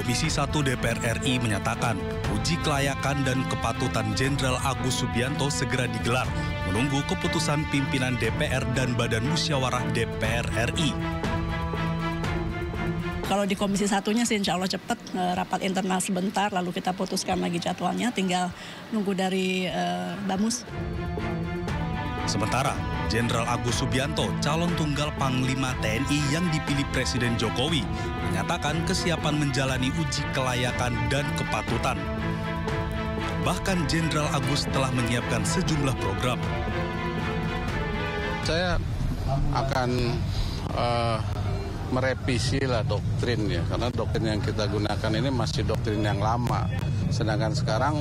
Komisi 1 DPR RI menyatakan uji kelayakan dan kepatutan Jenderal Agus Subianto segera digelar, menunggu keputusan pimpinan DPR dan Badan Musyawarah DPR RI. Kalau di Komisi 1-nya sih insya Allah cepat, rapat internal sebentar, lalu kita putuskan lagi jadwalnya, tinggal nunggu dari Bamus. Sementara, Jenderal Agus Subianto, calon tunggal Panglima TNI yang dipilih Presiden Jokowi, menyatakan kesiapan menjalani uji kelayakan dan kepatutan. Bahkan Jenderal Agus telah menyiapkan sejumlah program. Saya akan merevisi lah doktrin ya, karena doktrin yang kita gunakan ini masih doktrin yang lama. Sedangkan sekarang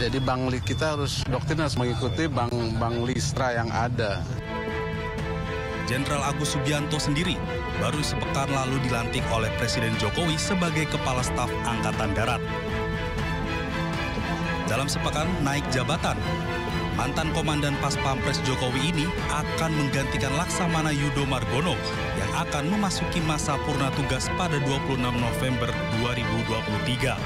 jadi kita doktrin harus mengikuti bank listra yang ada. Jenderal Agus Subianto sendiri baru sepekan lalu dilantik oleh Presiden Jokowi sebagai Kepala Staf Angkatan Darat. Dalam sepekan naik jabatan, mantan Komandan Pas Pampres Jokowi ini akan menggantikan Laksamana Yudo Margono yang akan memasuki masa purna tugas pada 26 November 2023.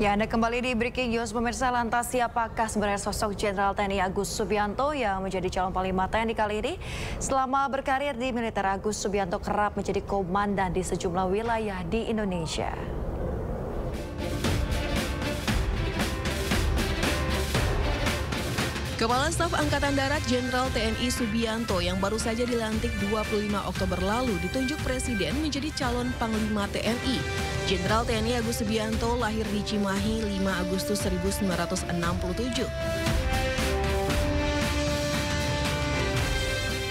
Ya, Anda kembali di Breaking News, pemirsa. Lantas siapakah sebenarnya sosok Jenderal TNI Agus Subianto yang menjadi calon Panglima TNI kali ini? Selama berkarir di militer, Agus Subianto kerap menjadi komandan di sejumlah wilayah di Indonesia. Kepala Staf Angkatan Darat Jenderal TNI Subianto yang baru saja dilantik 25 Oktober lalu ditunjuk Presiden menjadi calon Panglima TNI. Jenderal TNI Agus Subianto lahir di Cimahi 5 Agustus 1967.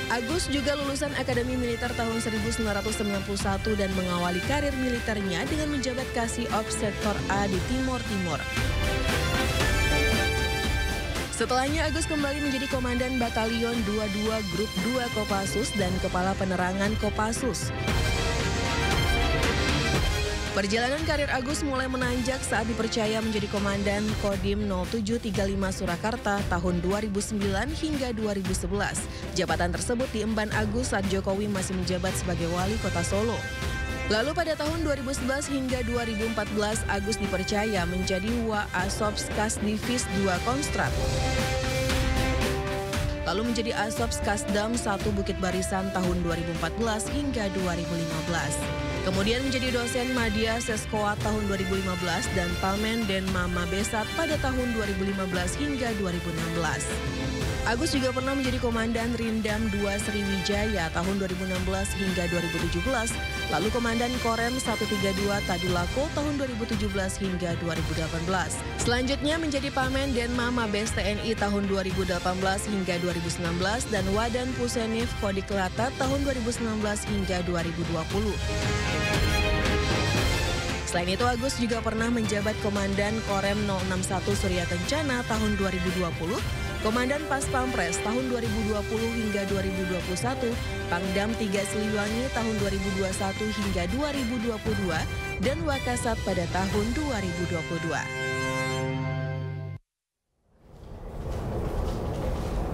Agus juga lulusan Akademi Militer tahun 1991 dan mengawali karir militernya dengan menjabat Kasih Ops Sektor A di Timur Timur. Setelahnya Agus kembali menjadi Komandan Batalion 22 Grup 2 Kopassus dan Kepala Penerangan Kopassus. Perjalanan karir Agus mulai menanjak saat dipercaya menjadi Komandan Kodim 0735 Surakarta tahun 2009 hingga 2011. Jabatan tersebut diemban Agus saat Jokowi masih menjabat sebagai Wali Kota Solo. Lalu pada tahun 2011 hingga 2014 Agus dipercaya menjadi Wa-Asops Kasdivis 2 Konstrat. Lalu menjadi Asops Kasdam 1 Bukit Barisan tahun 2014 hingga 2015. Kemudian menjadi dosen Madya Seskoa tahun 2015 dan Pamen Denma Mabesat pada tahun 2015 hingga 2016. Agus juga pernah menjadi Komandan Rindam 2 Sriwijaya tahun 2016 hingga 2017, lalu Komandan Korem 132 Tadulako tahun 2017 hingga 2018. Selanjutnya menjadi Pamen Denma Mabes TNI tahun 2018 hingga 2019 dan Wadan Pusenif Kodiklata tahun 2019 hingga 2020. Selain itu, Agus juga pernah menjabat Komandan Korem 061 Surya Kencana tahun 2020, Komandan Pas Pampres tahun 2020 hingga 2021, Pangdam 3 Siliwangi tahun 2021 hingga 2022, dan Wakasat pada tahun 2022.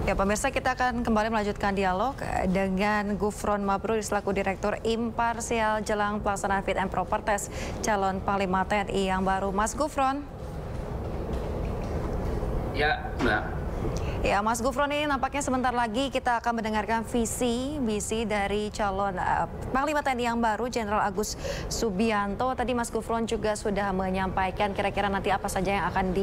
Ya, pemirsa, kita akan kembali melanjutkan dialog dengan Gufron Mabrur selaku Direktur Imparsial jelang pelaksanaan Fit and Proper Test calon Panglima TNI yang baru. Mas Gufron. Ya, Mbak. Ya, Mas Gufron, ini nampaknya sebentar lagi kita akan mendengarkan visi misi dari calon Panglima TNI yang baru, Jenderal Agus Subianto. Tadi Mas Gufron juga sudah menyampaikan kira-kira nanti apa saja yang akan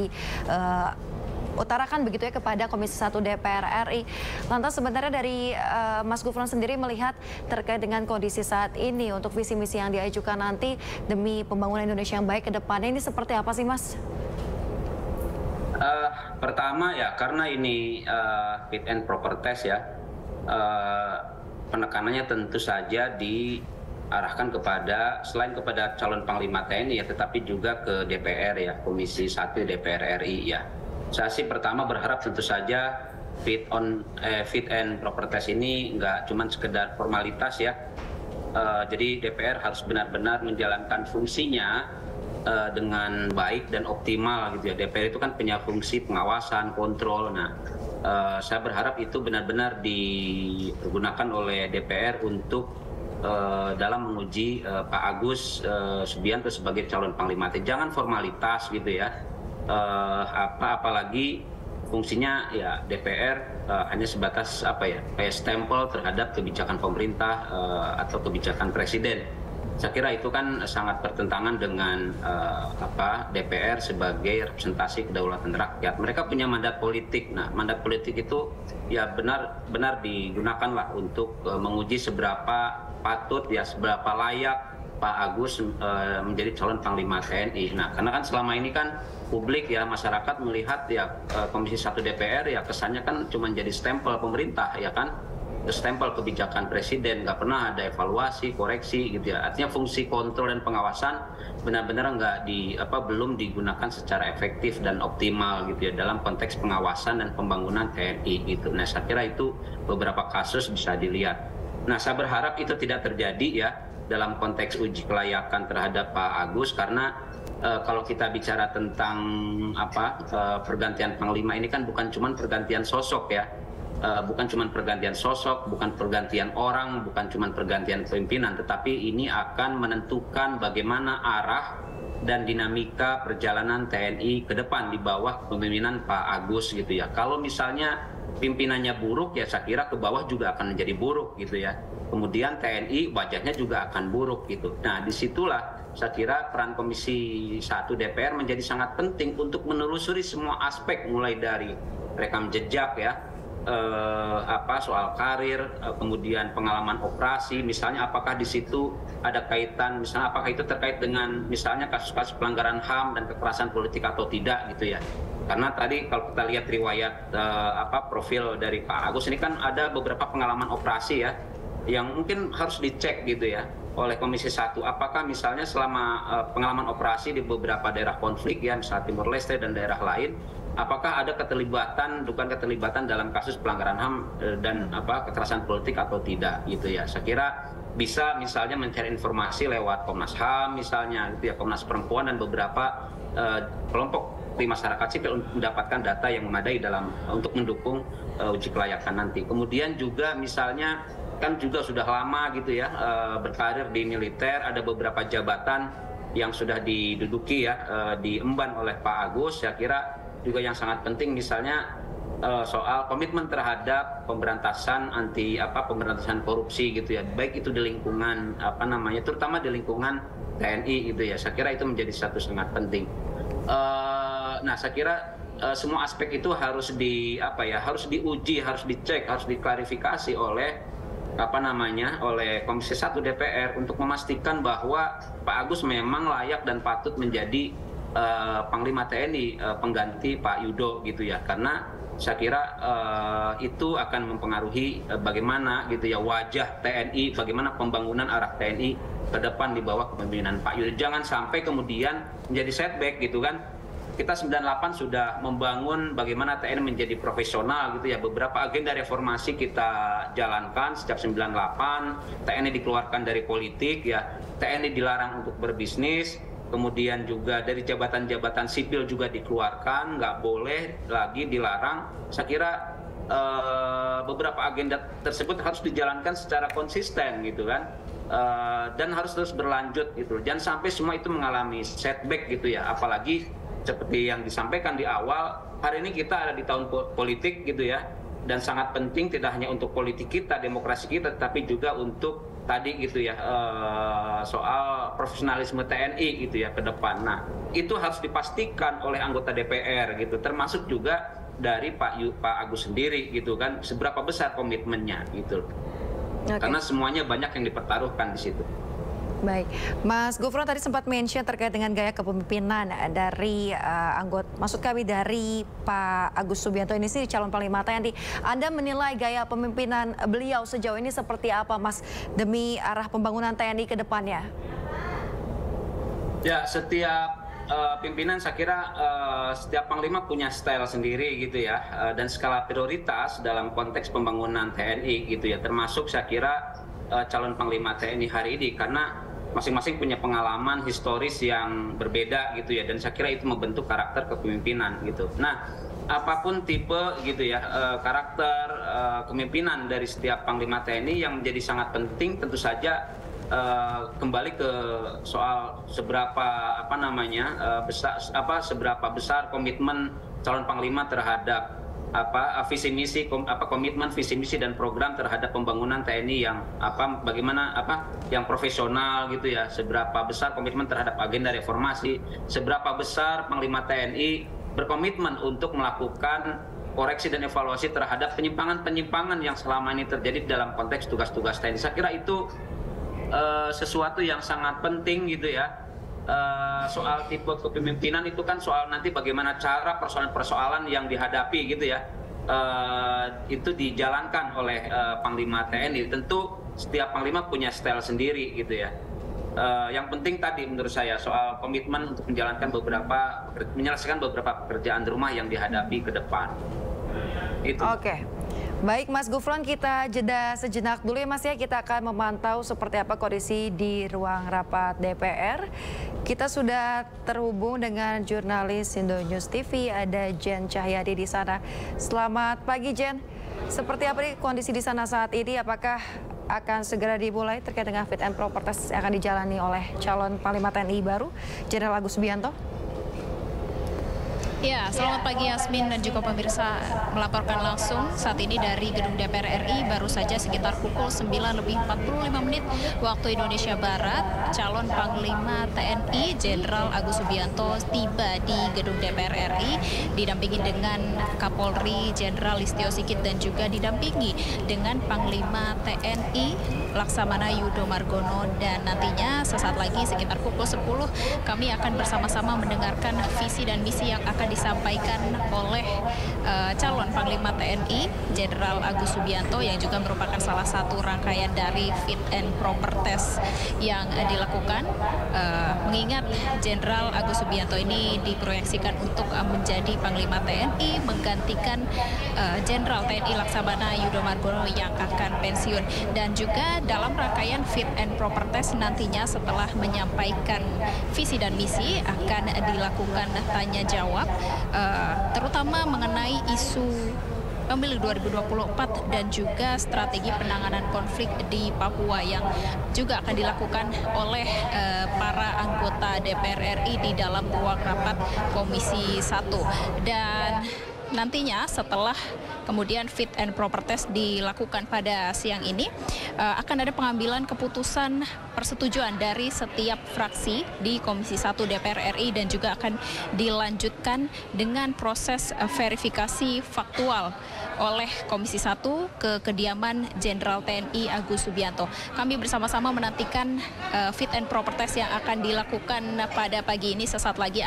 utarakan begitu ya kepada Komisi 1 DPR RI. Lantas sebenarnya dari Mas Gufron sendiri melihat terkait dengan kondisi saat ini untuk visi misi yang diajukan nanti demi pembangunan Indonesia yang baik ke depannya, ini seperti apa sih, Mas? Pertama ya, karena ini fit and proper test ya, penekanannya tentu saja diarahkan kepada, selain kepada calon Panglima TNI ya, tetapi juga ke DPR ya, Komisi 1 DPR RI ya. Saya sih pertama berharap tentu saja fit and proper test ini nggak cuma sekedar formalitas ya. Jadi DPR harus benar-benar menjalankan fungsinya dengan baik dan optimal gitu ya. DPR itu kan punya fungsi pengawasan, kontrol. Nah, Saya berharap itu benar-benar digunakan oleh DPR untuk dalam menguji Pak Agus Subianto sebagai calon Panglima TNI. Jangan formalitas gitu ya. Apalagi fungsinya ya DPR hanya sebatas kayak stempel terhadap kebijakan pemerintah atau kebijakan presiden. Saya kira itu kan sangat bertentangan dengan DPR sebagai representasi kedaulatan rakyat. Mereka punya mandat politik. Nah, mandat politik itu ya benar digunakanlah untuk menguji seberapa patut ya, seberapa layak Pak Agus menjadi calon Panglima TNI. Nah, karena kan selama ini kan publik ya, masyarakat melihat ya Komisi 1 DPR ya kesannya kan cuma jadi stempel pemerintah ya kan, stempel kebijakan presiden, nggak pernah ada evaluasi, koreksi gitu ya. Artinya fungsi kontrol dan pengawasan benar-benar belum digunakan secara efektif dan optimal gitu ya dalam konteks pengawasan dan pembangunan TNI gitu. Nah, saya kira itu beberapa kasus bisa dilihat. Nah, saya berharap itu tidak terjadi ya dalam konteks uji kelayakan terhadap Pak Agus, karena kalau kita bicara tentang pergantian Panglima ini kan bukan cuma pergantian sosok ya. Bukan cuma pergantian sosok, bukan pergantian orang, bukan cuma pergantian pimpinan, tetapi ini akan menentukan bagaimana arah dan dinamika perjalanan TNI ke depan di bawah kepemimpinan Pak Agus gitu ya. Kalau misalnya pimpinannya buruk ya saya kira ke bawah juga akan menjadi buruk gitu ya. Kemudian TNI wajahnya juga akan buruk gitu. Nah, disitulah saya kira peran Komisi 1 DPR menjadi sangat penting untuk menelusuri semua aspek, mulai dari rekam jejak ya, soal karir, kemudian pengalaman operasi, misalnya apakah di situ ada kaitan, misalnya apakah itu terkait dengan misalnya kasus-kasus pelanggaran HAM dan kekerasan politik atau tidak gitu ya. Karena tadi kalau kita lihat riwayat profil dari Pak Agus ini kan ada beberapa pengalaman operasi ya yang mungkin harus dicek gitu ya oleh Komisi 1. Apakah misalnya selama pengalaman operasi di beberapa daerah konflik ya, misalnya Timor Leste dan daerah lain, apakah ada dugaan keterlibatan dalam kasus pelanggaran HAM dan kekerasan politik atau tidak gitu ya. Saya kira bisa misalnya mencari informasi lewat Komnas HAM misalnya gitu ya, Komnas Perempuan dan beberapa kelompok di masyarakat sipil mendapatkan data yang memadai untuk mendukung uji kelayakan nanti. Kemudian juga misalnya kan juga sudah lama gitu ya berkarir di militer, ada beberapa jabatan yang sudah diduduki ya diemban oleh Pak Agus. Saya kira juga yang sangat penting misalnya soal komitmen terhadap pemberantasan korupsi gitu ya, baik itu di lingkungan terutama di lingkungan TNI gitu ya. Saya kira itu menjadi satu sangat penting. Nah, saya kira semua aspek itu harus diuji, harus dicek, harus diklarifikasi oleh oleh Komisi 1 DPR untuk memastikan bahwa Pak Agus memang layak dan patut menjadi Panglima TNI pengganti Pak Yudo gitu ya. Karena saya kira itu akan mempengaruhi bagaimana gitu ya wajah TNI, bagaimana pembangunan arah TNI ke depan di bawah kepemimpinan Pak Yudo. Jangan sampai kemudian menjadi setback gitu kan. Kita 98 sudah membangun bagaimana TNI menjadi profesional gitu ya. Beberapa agenda reformasi kita jalankan sejak 98, TNI dikeluarkan dari politik ya, TNI dilarang untuk berbisnis, kemudian juga dari jabatan-jabatan sipil juga dikeluarkan, nggak boleh lagi, dilarang. Saya kira beberapa agenda tersebut harus dijalankan secara konsisten gitu kan, dan harus terus berlanjut gitu. Jangan sampai semua itu mengalami setback gitu ya, apalagi seperti yang disampaikan di awal, hari ini kita ada di tahun politik gitu ya, dan sangat penting tidak hanya untuk politik kita, demokrasi kita, tapi juga untuk tadi gitu ya soal profesionalisme TNI gitu ya ke depan. Nah, itu harus dipastikan oleh anggota DPR gitu, termasuk juga dari Pak Agus sendiri gitu kan, seberapa besar komitmennya gitu. Okay. Karena semuanya banyak yang dipertaruhkan di situ. Baik, Mas Gufron tadi sempat mention terkait dengan gaya kepemimpinan dari dari Pak Agus Subianto ini sih calon Panglima TNI. Anda menilai gaya pemimpinan beliau sejauh ini seperti apa, Mas, demi arah pembangunan TNI ke depannya? Ya, setiap pimpinan saya kira setiap Panglima punya style sendiri gitu ya, dan skala prioritas dalam konteks pembangunan TNI gitu ya, termasuk saya kira calon Panglima TNI hari ini, karena masing-masing punya pengalaman historis yang berbeda gitu ya, dan saya kira itu membentuk karakter kepemimpinan gitu. Nah, apapun tipe gitu ya karakter kepemimpinan dari setiap Panglima TNI yang menjadi sangat penting tentu saja kembali ke soal seberapa seberapa besar komitmen calon Panglima terhadap komitmen visi misi dan program terhadap pembangunan TNI yang yang profesional gitu ya, seberapa besar komitmen terhadap agenda reformasi, seberapa besar Panglima TNI berkomitmen untuk melakukan koreksi dan evaluasi terhadap penyimpangan-penyimpangan yang selama ini terjadi dalam konteks tugas-tugas TNI. Saya kira itu sesuatu yang sangat penting gitu ya. Soal tipe kepemimpinan itu kan soal nanti bagaimana cara persoalan-persoalan yang dihadapi gitu ya, itu dijalankan oleh Panglima TNI. Tentu setiap Panglima punya style sendiri gitu ya. Yang penting tadi menurut saya soal komitmen untuk menyelesaikan beberapa pekerjaan rumah yang dihadapi ke depan. Itu. Oke. Baik Mas Gufron, kita jeda sejenak dulu ya Mas ya. Kita akan memantau seperti apa kondisi di ruang rapat DPR. Kita sudah terhubung dengan jurnalis Indonews TV, ada Jen Cahyadi di sana. Selamat pagi Jen. Seperti apa nih kondisi di sana saat ini? Apakah akan segera dimulai terkait dengan fit and proper test yang akan dijalani oleh calon Panglima TNI baru, Jenderal Agus Subianto? Ya, selamat pagi Yasmin dan juga pemirsa, melaporkan langsung saat ini dari Gedung DPR RI baru saja sekitar pukul 9:45 waktu Indonesia Barat, calon Panglima TNI Jenderal Agus Subianto tiba di Gedung DPR RI didampingi dengan Kapolri Jenderal Listio Sigit dan juga didampingi dengan Panglima TNI Laksamana Yudo Margono, dan nantinya sesaat lagi sekitar pukul 10 kami akan bersama-sama mendengarkan visi dan misi yang akan disampaikan oleh calon Panglima TNI Jenderal Agus Subianto yang juga merupakan salah satu rangkaian dari fit and proper test yang dilakukan. Mengingat Jenderal Agus Subianto ini diproyeksikan untuk menjadi Panglima TNI menggantikan Jenderal TNI Laksamana Yudo Margono yang akan pensiun, dan juga dalam rangkaian fit and proper test nantinya setelah menyampaikan visi dan misi akan dilakukan tanya jawab terutama mengenai isu pemilu 2024 dan juga strategi penanganan konflik di Papua yang juga akan dilakukan oleh para anggota DPR RI di dalam ruang rapat Komisi 1. Dan nantinya setelah kemudian fit and proper test dilakukan pada siang ini, akan ada pengambilan keputusan persetujuan dari setiap fraksi di Komisi 1 DPR RI dan juga akan dilanjutkan dengan proses verifikasi faktual oleh Komisi 1 ke kediaman Jenderal TNI Agus Subianto. Kami bersama-sama menantikan fit and proper test yang akan dilakukan pada pagi ini. Sesaat lagi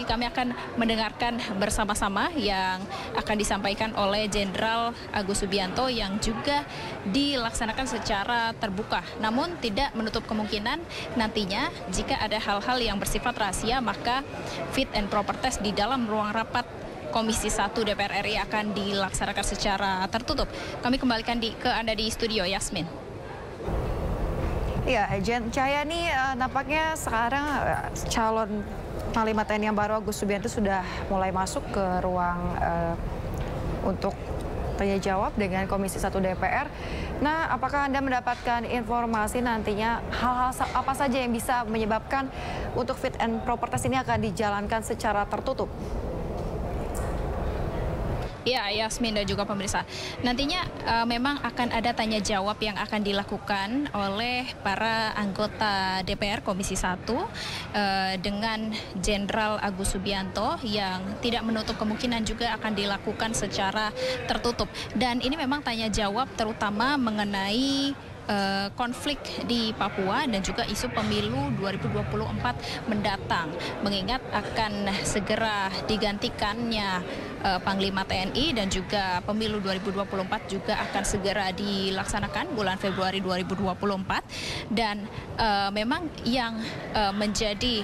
kami akan mendengarkan bersama-sama yang akan disampaikan oleh Jenderal Agus Subianto yang juga dilaksanakan secara terbuka. Namun tidak menutup kemungkinan nantinya jika ada hal-hal yang bersifat rahasia, maka fit and proper test di dalam ruang rapat Komisi 1 DPR RI akan dilaksanakan secara tertutup. Kami kembalikan ke Anda di studio, Yasmin. Ya, Jen Cahyadi, nampaknya sekarang calon Panglima TNI yang baru Agus Subianto sudah mulai masuk ke ruang untuk tanya jawab dengan Komisi 1 DPR. Nah, apakah Anda mendapatkan informasi nantinya hal-hal apa saja yang bisa menyebabkan untuk fit and proper test ini akan dijalankan secara tertutup? Ya, Yasmin dan juga pemirsa. Nantinya memang akan ada tanya jawab yang akan dilakukan oleh para anggota DPR Komisi 1 dengan Jenderal Agus Subianto yang tidak menutup kemungkinan juga akan dilakukan secara tertutup. Dan ini memang tanya jawab terutama mengenai konflik di Papua dan juga isu pemilu 2024 mendatang, mengingat akan segera digantikannya Panglima TNI dan juga pemilu 2024 juga akan segera dilaksanakan bulan Februari 2024. Dan memang yang menjadi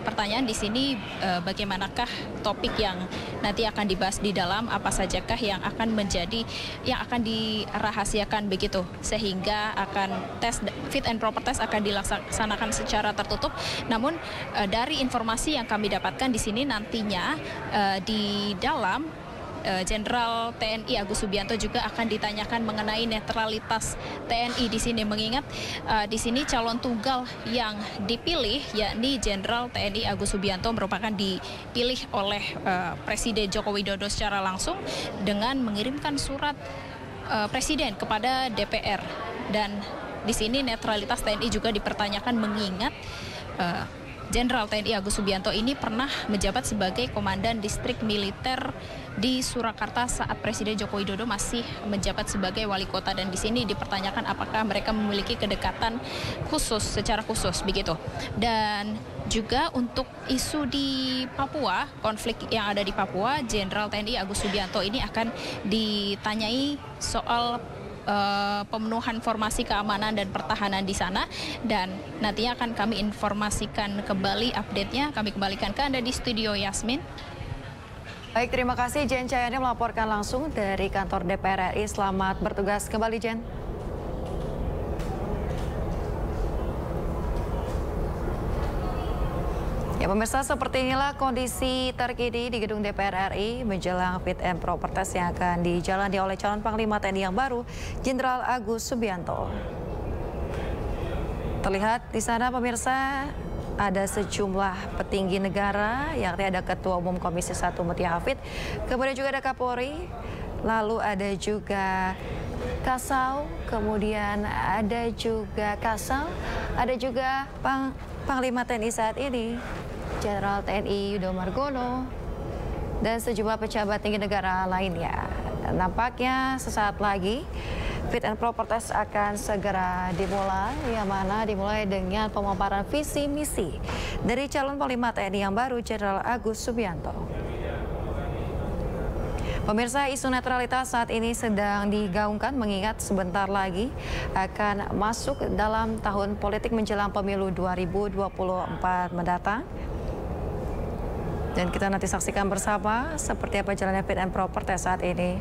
pertanyaan di sini bagaimanakah topik yang nanti akan dibahas di dalam, apa sajakah yang akan dirahasiakan begitu, sehingga akan tes fit and proper test akan dilaksanakan secara tertutup. Namun dari informasi yang kami dapatkan di sini nantinya di dalam Jenderal TNI Agus Subianto juga akan ditanyakan mengenai netralitas TNI di sini, mengingat di sini calon tunggal yang dipilih yakni Jenderal TNI Agus Subianto merupakan dipilih oleh Presiden Joko Widodo secara langsung dengan mengirimkan surat Presiden kepada DPR, dan di sini netralitas TNI juga dipertanyakan mengingat Jenderal TNI Agus Subianto ini pernah menjabat sebagai Komandan Distrik Militer di Surakarta saat Presiden Joko Widodo masih menjabat sebagai wali kota, dan di sini dipertanyakan apakah mereka memiliki kedekatan khusus secara khusus begitu. Dan juga untuk isu di Papua, konflik yang ada di Papua, Jenderal TNI Agus Subianto ini akan ditanyai soal pemenuhan formasi keamanan dan pertahanan di sana, dan nantinya akan kami informasikan kembali update-nya. Kami kembalikan ke Anda di studio, Yasmin. Baik, terima kasih Jen Cayani melaporkan langsung dari kantor DPR RI. Selamat bertugas kembali, Jen. Ya pemirsa, seperti inilah kondisi terkini di gedung DPR RI menjelang fit and proper test yang akan dijalani oleh calon Panglima TNI yang baru, Jenderal Agus Subianto. Terlihat di sana pemirsa, ada sejumlah petinggi negara, yakni ada Ketua Umum Komisi 1 Mutia Hafid, kemudian juga ada Kapolri, lalu ada juga Kasau, kemudian ada juga Kasal, ada juga Panglima TNI saat ini, Jenderal TNI Yudo Margono, dan sejumlah pejabat tinggi negara lainnya. Dan nampaknya sesaat lagi fit and proper test akan segera dimulai, yang mana dimulai dengan pemaparan visi misi dari calon Panglima TNI yang baru, Jenderal Agus Subianto. Pemirsa, isu netralitas saat ini sedang digaungkan mengingat sebentar lagi akan masuk dalam tahun politik menjelang pemilu 2024 mendatang. Dan kita nanti saksikan bersama seperti apa jalannya fit and proper test saat ini.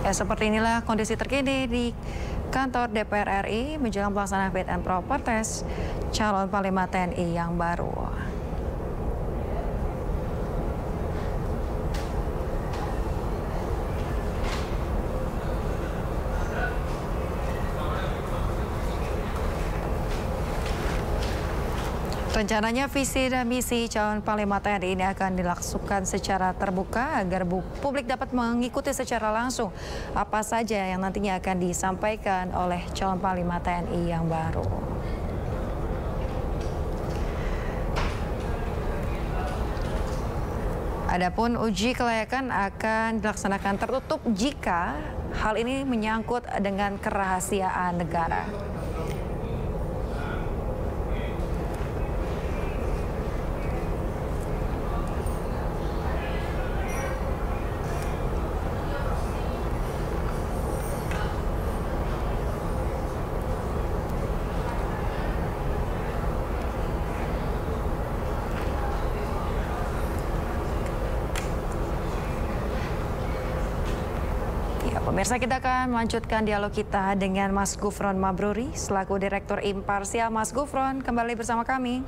Ya, seperti inilah kondisi terkini di kantor DPR RI menjelang pelaksanaan fit and proper test calon Panglima TNI yang baru. Rencananya visi dan misi calon Panglima TNI ini akan dilakukan secara terbuka agar publik dapat mengikuti secara langsung apa saja yang nantinya akan disampaikan oleh calon Panglima TNI yang baru. Adapun uji kelayakan akan dilaksanakan tertutup jika hal ini menyangkut dengan kerahasiaan negara. Pemirsa, kita akan melanjutkan dialog kita dengan Mas Gufron Mabruri selaku Direktur Imparsial. Mas Gufron, kembali bersama kami.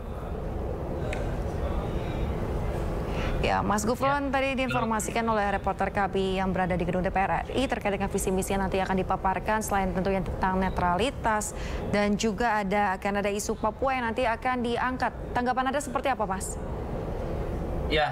Ya, Mas Gufron, tadi diinformasikan oleh reporter kami yang berada di gedung DPR RI terkait dengan visi misi yang nanti akan dipaparkan, selain tentunya tentang netralitas dan juga akan ada isu Papua yang nanti akan diangkat. Tanggapan Anda seperti apa, Mas? Ya,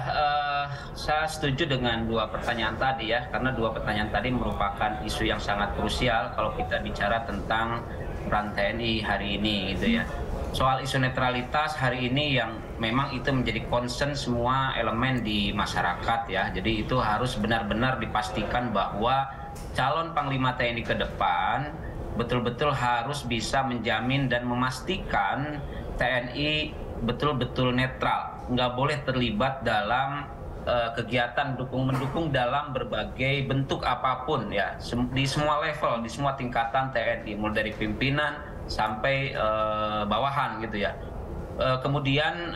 saya setuju dengan dua pertanyaan tadi ya, karena dua pertanyaan tadi merupakan isu yang sangat krusial kalau kita bicara tentang peran TNI hari ini gitu ya. Soal isu netralitas hari ini yang memang itu menjadi concern semua elemen di masyarakat ya. Jadi itu harus benar-benar dipastikan bahwa calon Panglima TNI ke depan betul-betul harus bisa menjamin dan memastikan TNI betul-betul netral, nggak boleh terlibat dalam kegiatan mendukung dalam berbagai bentuk apapun ya, di semua level, di semua tingkatan TNI, mulai dari pimpinan sampai bawahan gitu ya. Kemudian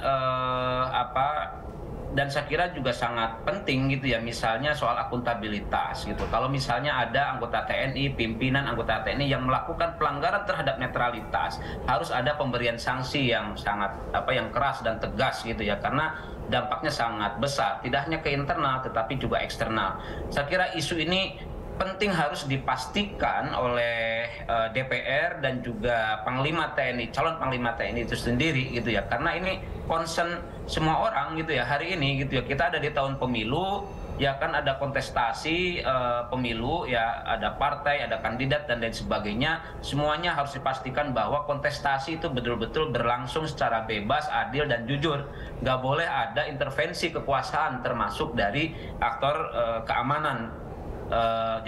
dan saya kira juga sangat penting gitu ya, misalnya soal akuntabilitas gitu. Kalau misalnya ada anggota TNI, pimpinan anggota TNI yang melakukan pelanggaran terhadap netralitas, harus ada pemberian sanksi yang sangat yang keras dan tegas gitu ya, karena dampaknya sangat besar, tidak hanya ke internal tetapi juga eksternal. Saya kira isu ini penting harus dipastikan oleh DPR dan juga Panglima TNI, calon Panglima TNI itu sendiri gitu ya, karena ini concern semua orang gitu ya hari ini gitu ya. Kita ada di tahun pemilu ya kan, ada kontestasi pemilu ya, ada partai, ada kandidat dan lain sebagainya. Semuanya harus dipastikan bahwa kontestasi itu betul-betul berlangsung secara bebas, adil dan jujur. Nggak boleh ada intervensi kekuasaan termasuk dari aktor keamanan.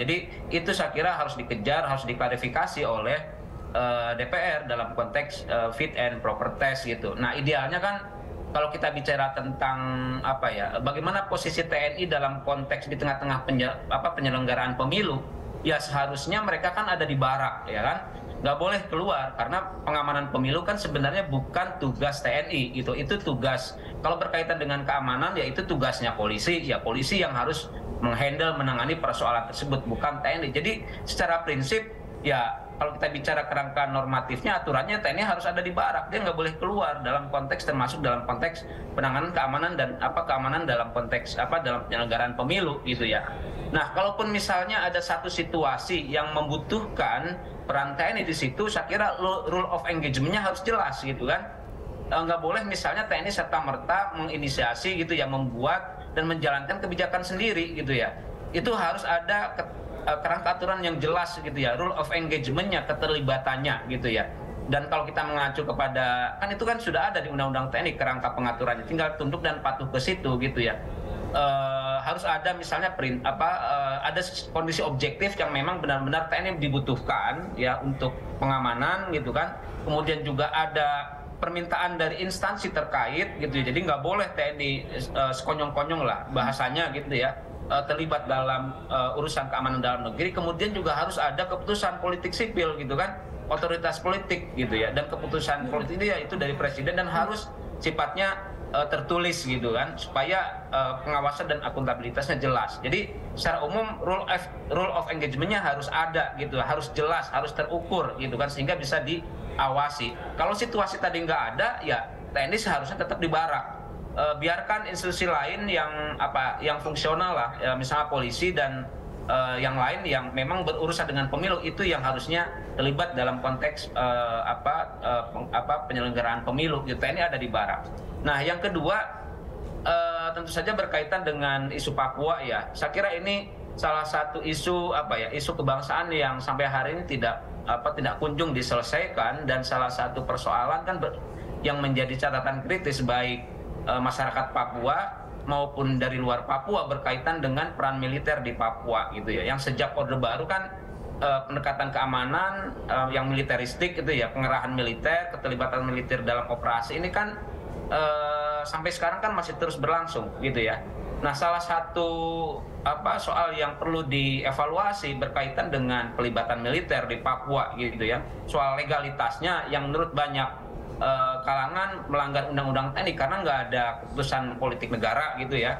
Jadi itu saya kira harus dikejar, harus diklarifikasi oleh DPR dalam konteks fit and proper test gitu. Nah idealnya kan kalau kita bicara tentang bagaimana posisi TNI dalam konteks di tengah-tengah penyelenggaraan pemilu, ya seharusnya mereka kan ada di barak ya kan, nggak boleh keluar, karena pengamanan pemilu kan sebenarnya bukan tugas TNI gitu. Itu tugas, kalau berkaitan dengan keamanan ya itu tugasnya polisi, ya polisi yang harus menghandle, menangani persoalan tersebut, bukan TNI. Jadi secara prinsip ya kalau kita bicara kerangka normatifnya, aturannya TNI harus ada di barak, dia nggak boleh keluar dalam konteks, termasuk dalam konteks penanganan keamanan dan keamanan dalam konteks dalam penyelenggaraan pemilu gitu ya. Nah kalaupun misalnya ada satu situasi yang membutuhkan peran TNI di situ, saya kira rule of engagement-nya harus jelas gitu kan. Nggak boleh misalnya TNI serta-merta menginisiasi gitu ya, membuat dan menjalankan kebijakan sendiri gitu ya. Itu harus ada kerangka aturan yang jelas gitu ya, rule of engagement-nya, keterlibatannya gitu ya. Dan kalau kita mengacu kepada, kan itu kan sudah ada di Undang-Undang TNI kerangka pengaturannya, tinggal tunduk dan patuh ke situ gitu ya. Harus ada misalnya ada kondisi objektif yang memang benar-benar TNI dibutuhkan ya untuk pengamanan gitu kan. Kemudian juga ada permintaan dari instansi terkait gitu ya. Jadi nggak boleh TNI sekonyong-konyong lah bahasanya gitu ya, terlibat dalam urusan keamanan dalam negeri. Kemudian juga harus ada keputusan politik sipil gitu kan, otoritas politik gitu ya. Dan keputusan politik ini ya itu dari presiden dan harus sifatnya tertulis gitu kan, supaya pengawasan dan akuntabilitasnya jelas. Jadi secara umum rule of engagement-nya harus ada gitu, harus jelas, harus terukur gitu kan, sehingga bisa diawasi. Kalau situasi tadi nggak ada, ya TNI seharusnya tetap di barak. Biarkan institusi lain yang fungsional lah, ya, misalnya polisi dan yang lain yang memang berurusan dengan pemilu, itu yang harusnya terlibat dalam konteks penyelenggaraan pemilu. Gitu. TNI ada di barak. Nah, yang kedua tentu saja berkaitan dengan isu Papua ya. Saya kira ini salah satu isu isu kebangsaan yang sampai hari ini tidak kunjung diselesaikan, dan salah satu persoalan kan yang menjadi catatan kritis baik masyarakat Papua maupun dari luar Papua berkaitan dengan peran militer di Papua gitu ya. Yang sejak Orde Baru kan pendekatan keamanan yang militeristik gitu ya, pengerahan militer, keterlibatan militer dalam operasi ini kan sampai sekarang kan masih terus berlangsung gitu ya. Nah, salah satu soal yang perlu dievaluasi berkaitan dengan pelibatan militer di Papua gitu ya, soal legalitasnya yang menurut banyak kalangan melanggar undang-undang TNI karena nggak ada keputusan politik negara gitu ya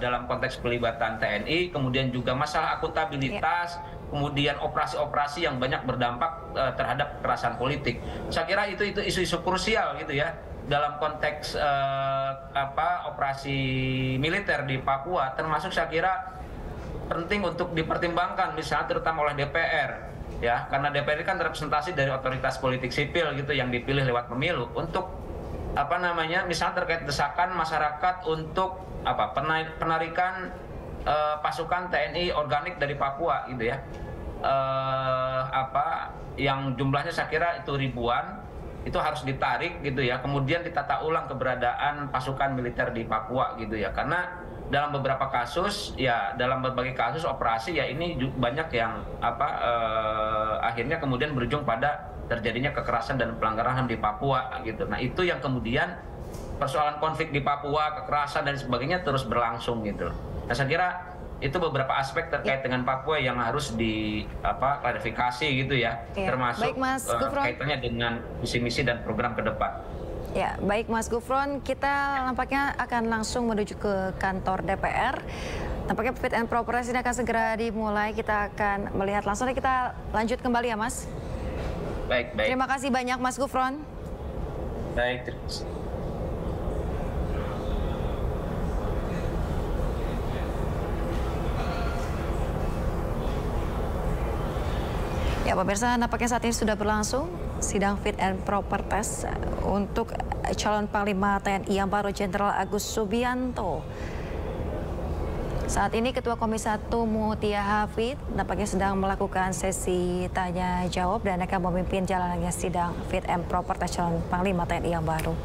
dalam konteks pelibatan TNI. Kemudian juga masalah akuntabilitas, kemudian operasi-operasi yang banyak berdampak terhadap kekerasan politik. Saya kira itu isu-isu krusial gitu ya dalam konteks operasi militer di Papua, termasuk saya kira penting untuk dipertimbangkan misalnya terutama oleh DPR ya, karena DPR ini kan representasi dari otoritas politik sipil gitu yang dipilih lewat pemilu untuk misalnya terkait desakan masyarakat untuk penarikan pasukan TNI organik dari Papua gitu ya, yang jumlahnya saya kira itu ribuan, itu harus ditarik gitu ya, kemudian ditata ulang keberadaan pasukan militer di Papua gitu ya, karena dalam beberapa kasus ya, dalam berbagai kasus operasi ya ini banyak yang akhirnya kemudian berujung pada terjadinya kekerasan dan pelanggaran HAM di Papua gitu. Nah, itu yang kemudian persoalan konflik di Papua, kekerasan dan sebagainya terus berlangsung gitu. Nah, saya kira itu beberapa aspek terkait dengan Papua yang harus klarifikasi gitu ya, termasuk kaitannya dengan visi-misi dan program ke depan. Ya, baik Mas Gufron, kita nampaknya akan langsung menuju ke kantor DPR. Nampaknya fit and proper ini akan segera dimulai. Kita akan melihat langsung. Kita lanjut kembali ya, Mas. Baik. Terima kasih banyak, Mas Gufron. Baik, terima kasih. Ya, pemirsa, nampaknya saat ini sudah berlangsung sidang fit and proper test untuk calon Panglima TNI yang baru Jenderal Agus Subianto. Saat ini Ketua Komisi 1 Mutia Hafid nampaknya sedang melakukan sesi tanya jawab dan akan memimpin jalannya sidang fit and proper test calon Panglima TNI yang baru.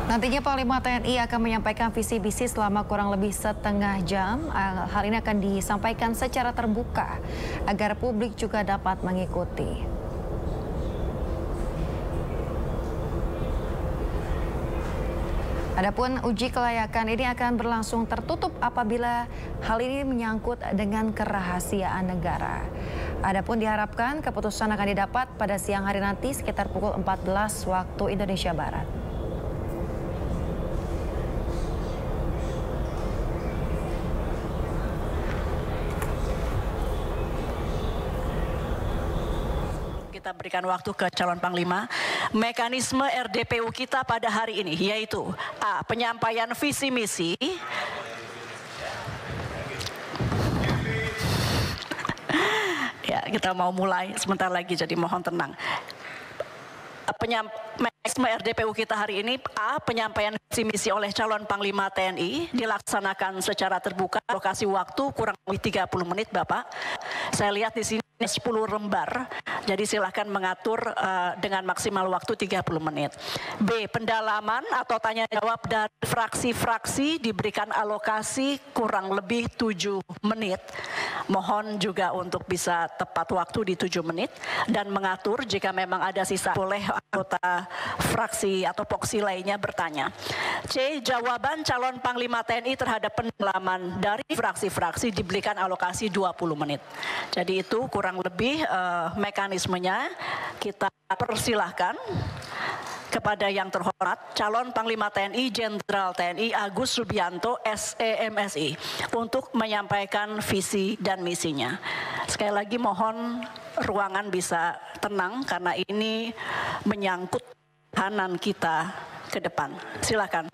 Nantinya Panglima TNI akan menyampaikan visi misi selama kurang lebih setengah jam. Hal ini akan disampaikan secara terbuka agar publik juga dapat mengikuti. Adapun uji kelayakan ini akan berlangsung tertutup apabila hal ini menyangkut dengan kerahasiaan negara. Adapun diharapkan keputusan akan didapat pada siang hari nanti sekitar pukul 14 waktu Indonesia Barat. Kita berikan waktu ke calon Panglima. Mekanisme RDPU kita pada hari ini yaitu A. Penyampaian visi misi. Ya, kita mau mulai sebentar lagi, jadi mohon tenang. Mekanisme RDPU kita hari ini, A. Penyampaian visi misi oleh calon Panglima TNI dilaksanakan secara terbuka, alokasi waktu kurang lebih 30 menit, Bapak. Saya lihat di sini 10 lembar, jadi silakan mengatur dengan maksimal waktu 30 menit. B. Pendalaman atau tanya jawab dari fraksi-fraksi diberikan alokasi kurang lebih 7 menit. Mohon juga untuk bisa tepat waktu di 7 menit dan mengatur jika memang ada sisa boleh anggota fraksi atau poksi lainnya bertanya. C. Jawaban calon Panglima TNI terhadap pendalaman dari fraksi-fraksi diberikan alokasi 20 menit. Jadi itu kurang lebih mekanismenya. Kita persilahkan kepada yang terhormat calon Panglima TNI Jenderal TNI Agus Subianto SEMSI untuk menyampaikan visi dan misinya. Sekali lagi mohon ruangan bisa tenang karena ini menyangkut pertahanan kita ke depan. Silakan.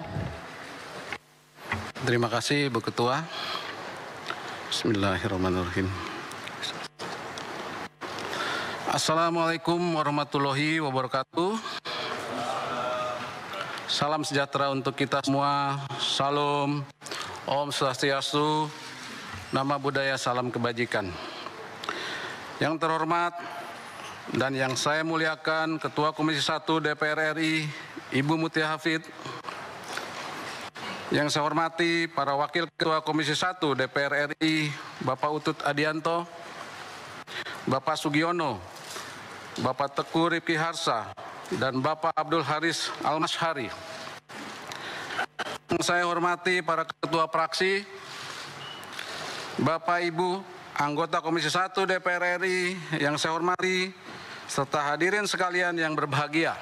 Terima kasih Bu Ketua. Bismillahirrahmanirrahim. Assalamualaikum warahmatullahi wabarakatuh. Salam sejahtera untuk kita semua. Salam, Om Swastiastu, Nama Budaya, Salam Kebajikan. Yang terhormat dan yang saya muliakan Ketua Komisi 1 DPR RI, Ibu Mutia Hafid. Yang saya hormati para Wakil Ketua Komisi 1 DPR RI, Bapak Utut Adianto, Bapak Sugiono, Bapak Teguh Rifki Harsa, dan Bapak Abdul Haris Almashari. Yang saya hormati para ketua fraksi, Bapak Ibu anggota Komisi 1 DPR RI yang saya hormati, serta hadirin sekalian yang berbahagia.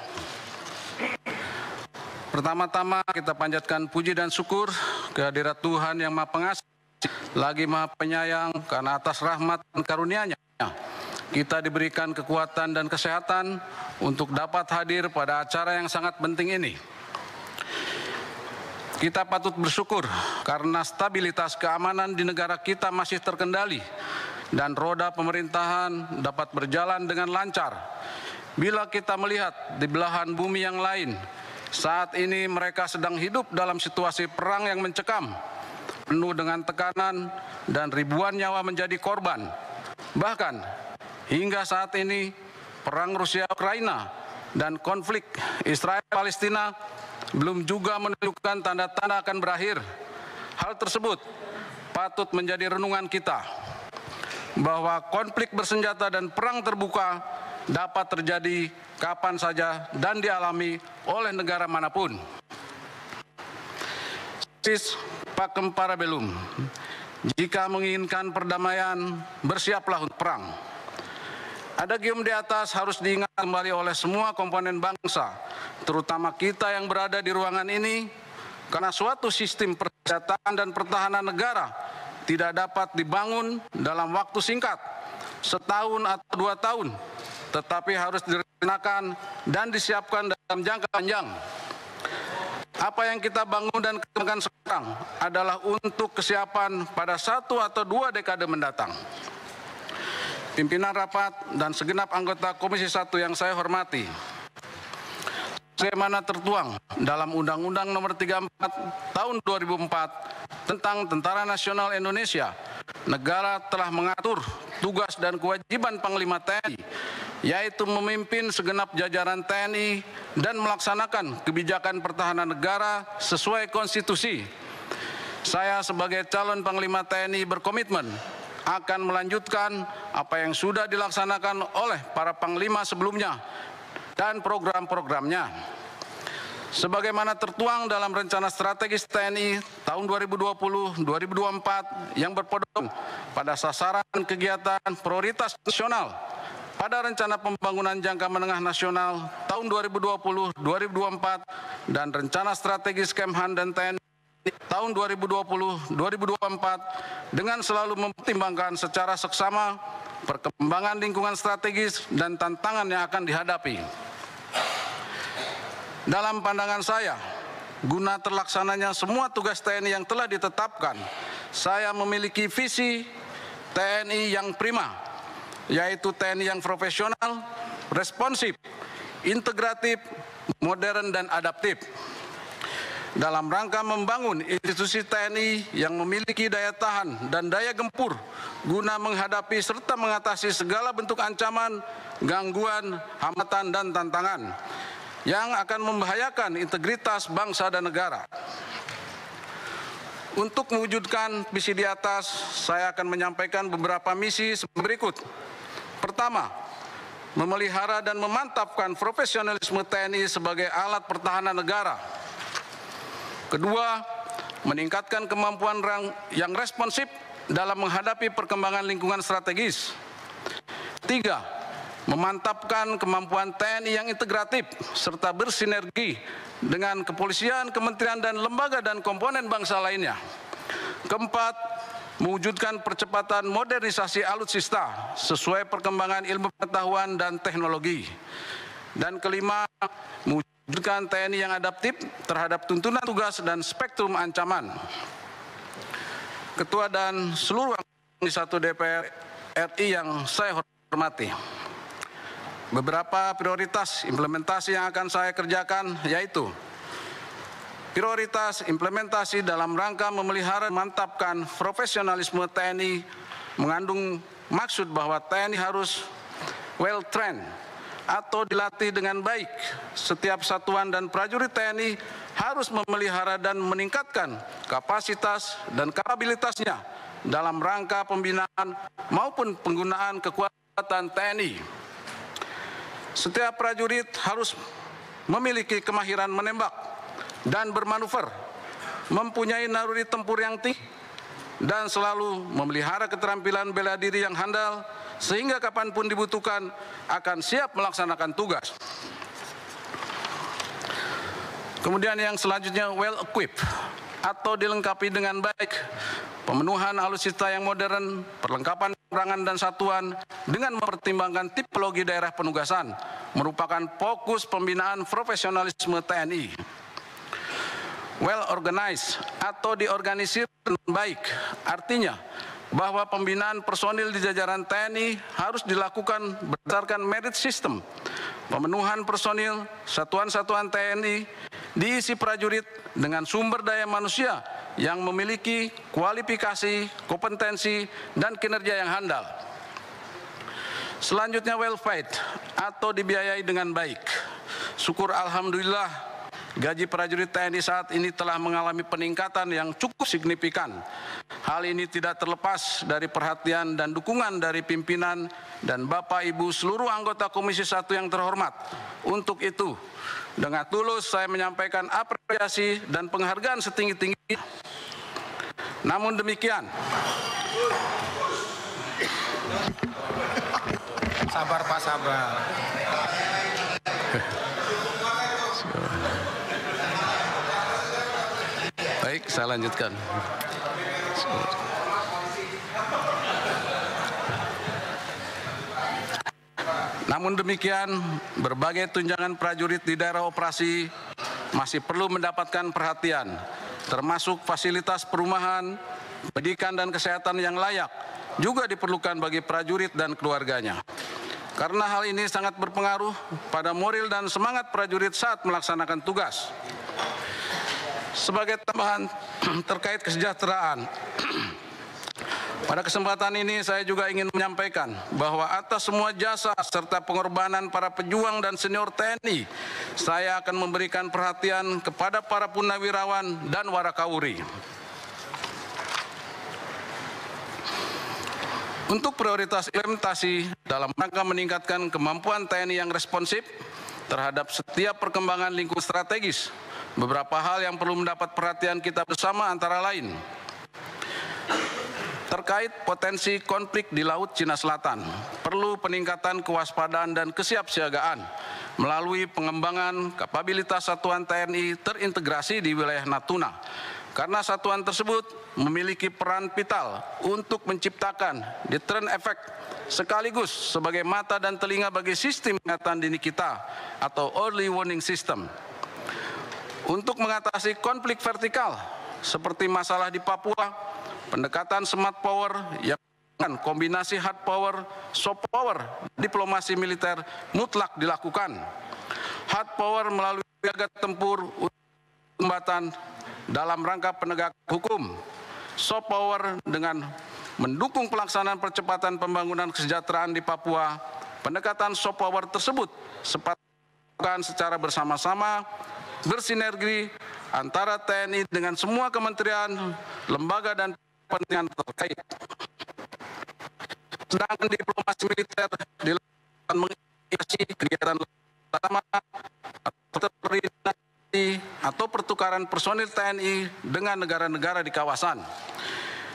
Pertama-tama kita panjatkan puji dan syukur kehadirat Tuhan yang Maha Pengasih, lagi Maha Penyayang, karena atas rahmat dan karunia-Nya kita diberikan kekuatan dan kesehatan untuk dapat hadir pada acara yang sangat penting ini. Kita patut bersyukur karena stabilitas keamanan di negara kita masih terkendali dan roda pemerintahan dapat berjalan dengan lancar. Bila kita melihat di belahan bumi yang lain, saat ini mereka sedang hidup dalam situasi perang yang mencekam, penuh dengan tekanan dan ribuan nyawa menjadi korban. Bahkan hingga saat ini perang Rusia-Ukraina, dan konflik Israel-Palestina belum juga menunjukkan tanda-tanda akan berakhir. Hal tersebut patut menjadi renungan kita bahwa konflik bersenjata dan perang terbuka dapat terjadi kapan saja dan dialami oleh negara manapun. Sis pacem para bellum. Jika menginginkan perdamaian, bersiaplah untuk perang. Adagium di atas harus diingat kembali oleh semua komponen bangsa, terutama kita yang berada di ruangan ini, karena suatu sistem persenjataan dan pertahanan negara tidak dapat dibangun dalam waktu singkat, setahun atau 2 tahun, tetapi harus direncanakan dan disiapkan dalam jangka panjang. Apa yang kita bangun dan kembangkan sekarang adalah untuk kesiapan pada 1 atau 2 dekade mendatang. Pimpinan rapat dan segenap anggota Komisi 1 yang saya hormati, sebagaimana tertuang dalam Undang-Undang Nomor 34 Tahun 2004 tentang Tentara Nasional Indonesia, negara telah mengatur tugas dan kewajiban Panglima TNI, yaitu memimpin segenap jajaran TNI dan melaksanakan kebijakan pertahanan negara sesuai konstitusi. Saya sebagai calon Panglima TNI berkomitmen akan melanjutkan apa yang sudah dilaksanakan oleh para panglima sebelumnya dan program-programnya. Sebagaimana tertuang dalam rencana strategis TNI tahun 2020-2024 yang berpedoman pada sasaran kegiatan prioritas nasional pada rencana pembangunan jangka menengah nasional tahun 2020-2024 dan rencana strategis Kemhan dan TNI tahun 2020-2024 dengan selalu mempertimbangkan secara seksama perkembangan lingkungan strategis dan tantangan yang akan dihadapi. Dalam pandangan saya, guna terlaksananya semua tugas TNI yang telah ditetapkan, saya memiliki visi TNI yang prima, yaitu TNI yang profesional, responsif, integratif, modern, dan adaptif. Dalam rangka membangun institusi TNI yang memiliki daya tahan dan daya gempur guna menghadapi serta mengatasi segala bentuk ancaman, gangguan, hambatan, dan tantangan yang akan membahayakan integritas bangsa dan negara. Untuk mewujudkan visi di atas, saya akan menyampaikan beberapa misi berikut. Pertama, memelihara dan memantapkan profesionalisme TNI sebagai alat pertahanan negara. Kedua, meningkatkan kemampuan yang responsif dalam menghadapi perkembangan lingkungan strategis. Tiga, memantapkan kemampuan TNI yang integratif serta bersinergi dengan kepolisian, kementerian, dan lembaga dan komponen bangsa lainnya. Keempat, mewujudkan percepatan modernisasi alutsista sesuai perkembangan ilmu pengetahuan dan teknologi. Dan kelima, mewujudkan TNI yang adaptif terhadap tuntunan tugas dan spektrum ancaman. Ketua dan seluruh Komisi 1 DPR RI yang saya hormati, beberapa prioritas implementasi yang akan saya kerjakan yaitu prioritas implementasi dalam rangka memelihara dan mantapkan profesionalisme TNI mengandung maksud bahwa TNI harus well trained atau dilatih dengan baik. Setiap satuan dan prajurit TNI harus memelihara dan meningkatkan kapasitas dan kapabilitasnya dalam rangka pembinaan maupun penggunaan kekuatan TNI. Setiap prajurit harus memiliki kemahiran menembak dan bermanuver, mempunyai naluri tempur yang tinggi, dan selalu memelihara keterampilan bela diri yang handal, sehingga kapanpun dibutuhkan akan siap melaksanakan tugas. Kemudian yang selanjutnya well equipped atau dilengkapi dengan baik, pemenuhan alutsista yang modern, perlengkapan perangan dan satuan dengan mempertimbangkan tipologi daerah penugasan merupakan fokus pembinaan profesionalisme TNI. Well organized atau diorganisir dengan baik, artinya bahwa pembinaan personil di jajaran TNI harus dilakukan berdasarkan merit system. Pemenuhan personil satuan-satuan TNI diisi prajurit dengan sumber daya manusia yang memiliki kualifikasi, kompetensi, dan kinerja yang handal. Selanjutnya welfare atau dibiayai dengan baik. Syukur alhamdulillah, gaji prajurit TNI saat ini telah mengalami peningkatan yang cukup signifikan. Hal ini tidak terlepas dari perhatian dan dukungan dari pimpinan dan Bapak Ibu seluruh anggota Komisi 1 yang terhormat. Untuk itu, dengan tulus saya menyampaikan apresiasi dan penghargaan setinggi-tingginya. Namun demikian, sabar Pak, sabar. Baik, saya lanjutkan. Namun demikian, berbagai tunjangan prajurit di daerah operasi masih perlu mendapatkan perhatian, termasuk fasilitas perumahan, pendidikan dan kesehatan yang layak juga diperlukan bagi prajurit dan keluarganya. Karena hal ini sangat berpengaruh pada moral dan semangat prajurit saat melaksanakan tugas. Sebagai tambahan terkait kesejahteraan, pada kesempatan ini saya juga ingin menyampaikan bahwa atas semua jasa serta pengorbanan para pejuang dan senior TNI, saya akan memberikan perhatian kepada para purnawirawan dan warakawuri. Untuk prioritas implementasi dalam rangka meningkatkan kemampuan TNI yang responsif terhadap setiap perkembangan lingkup strategis, beberapa hal yang perlu mendapat perhatian kita bersama antara lain terkait potensi konflik di Laut Cina Selatan, perlu peningkatan kewaspadaan dan kesiapsiagaan melalui pengembangan kapabilitas satuan TNI terintegrasi di wilayah Natuna. Karena satuan tersebut memiliki peran vital untuk menciptakan deterrent effect sekaligus sebagai mata dan telinga bagi sistem peringatan dini kita atau early warning system. Untuk mengatasi konflik vertikal seperti masalah di Papua, pendekatan smart power yang kombinasi hard power, soft power, diplomasi militer mutlak dilakukan. Hard power melalui piagam tempur kombatan dalam rangka penegak hukum, soft power dengan mendukung pelaksanaan percepatan pembangunan kesejahteraan di Papua. Pendekatan soft power tersebut sepatutnya secara bersama-sama bersinergi antara TNI dengan semua kementerian, lembaga dan kepentingan terkait. Sedangkan diplomasi militer dilakukan menginisiasi kegiatan utama atau pertukaran personil TNI dengan negara-negara di kawasan.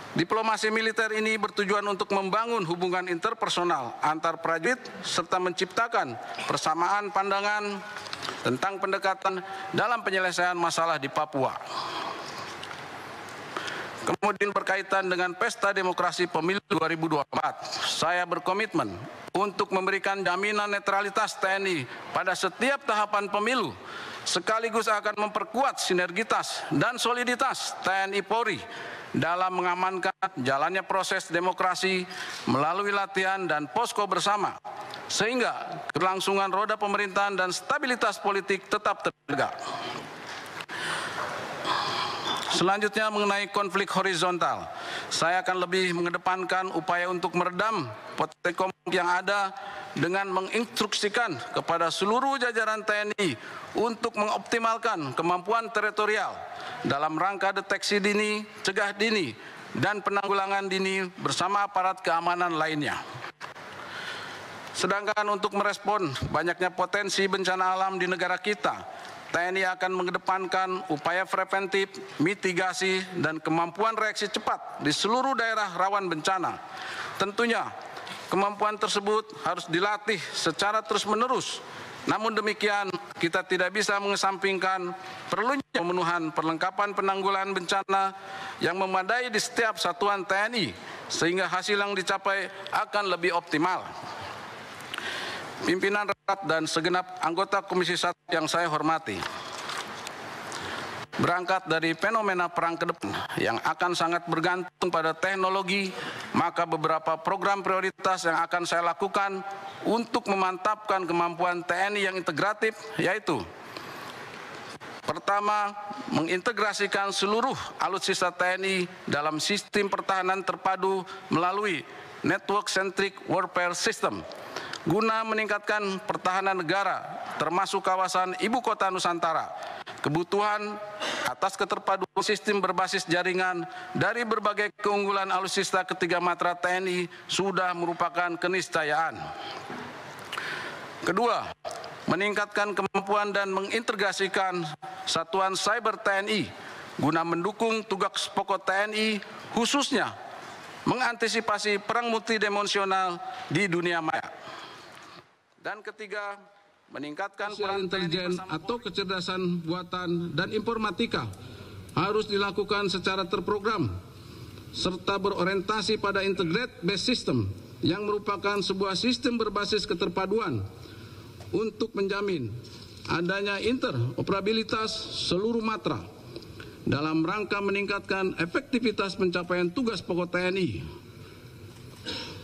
Diplomasi militer ini bertujuan untuk membangun hubungan interpersonal antar prajurit serta menciptakan persamaan pandangan tentang pendekatan dalam penyelesaian masalah di Papua. Kemudian berkaitan dengan Pesta Demokrasi Pemilu 2024, saya berkomitmen untuk memberikan jaminan netralitas TNI pada setiap tahapan pemilu, sekaligus akan memperkuat sinergitas dan soliditas TNI Polri dalam mengamankan jalannya proses demokrasi melalui latihan dan posko bersama, sehingga kelangsungan roda pemerintahan dan stabilitas politik tetap terjaga. Selanjutnya mengenai konflik horizontal, saya akan lebih mengedepankan upaya untuk meredam potensi konflik yang ada dengan menginstruksikan kepada seluruh jajaran TNI untuk mengoptimalkan kemampuan teritorial dalam rangka deteksi dini, cegah dini, dan penanggulangan dini bersama aparat keamanan lainnya. Sedangkan untuk merespon banyaknya potensi bencana alam di negara kita, TNI akan mengedepankan upaya preventif, mitigasi, dan kemampuan reaksi cepat di seluruh daerah rawan bencana. Tentunya, kemampuan tersebut harus dilatih secara terus-menerus. Namun demikian, kita tidak bisa mengesampingkan perlunya pemenuhan perlengkapan penanggulangan bencana yang memadai di setiap satuan TNI, sehingga hasil yang dicapai akan lebih optimal. Pimpinan rakyat dan segenap anggota Komisi 1 yang saya hormati, berangkat dari fenomena perang ke depan yang akan sangat bergantung pada teknologi, maka beberapa program prioritas yang akan saya lakukan untuk memantapkan kemampuan TNI yang integratif, yaitu pertama, mengintegrasikan seluruh alutsista TNI dalam sistem pertahanan terpadu melalui Network Centric Warfare System guna meningkatkan pertahanan negara, termasuk kawasan Ibu Kota Nusantara. Kebutuhan atas keterpaduan sistem berbasis jaringan dari berbagai keunggulan alutsista ketiga matra TNI sudah merupakan keniscayaan. Kedua, meningkatkan kemampuan dan mengintegrasikan satuan cyber TNI guna mendukung tugas pokok TNI, khususnya mengantisipasi perang multidimensional di dunia maya. Dan ketiga, meningkatkan peran intelijen atau kecerdasan buatan dan informatika harus dilakukan secara terprogram serta berorientasi pada integrated based system yang merupakan sebuah sistem berbasis keterpaduan untuk menjamin adanya interoperabilitas seluruh matra dalam rangka meningkatkan efektivitas pencapaian tugas pokok TNI.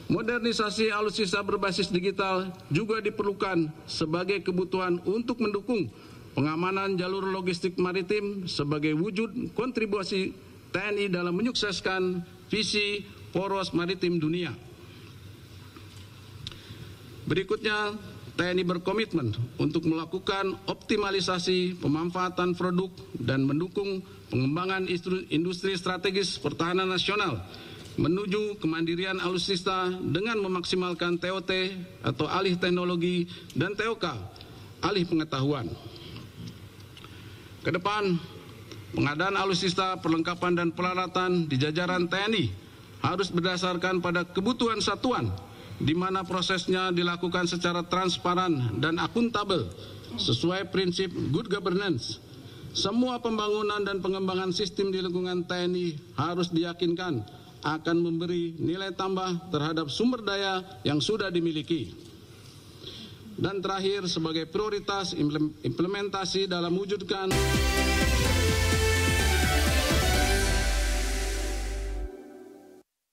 Modernisasi alutsista berbasis digital juga diperlukan sebagai kebutuhan untuk mendukung pengamanan jalur logistik maritim sebagai wujud kontribusi TNI dalam menyukseskan visi poros maritim dunia. Berikutnya, TNI berkomitmen untuk melakukan optimalisasi pemanfaatan produk dan mendukung pengembangan industri strategis pertahanan nasional menuju kemandirian alutsista dengan memaksimalkan TOT atau alih teknologi dan TOK, alih pengetahuan. Kedepan, pengadaan alutsista, perlengkapan dan peralatan di jajaran TNI harus berdasarkan pada kebutuhan satuan, di mana prosesnya dilakukan secara transparan dan akuntabel sesuai prinsip good governance. Semua pembangunan dan pengembangan sistem di lingkungan TNI harus diyakinkan akan memberi nilai tambah terhadap sumber daya yang sudah dimiliki. Dan terakhir, sebagai prioritas implementasi dalam mewujudkan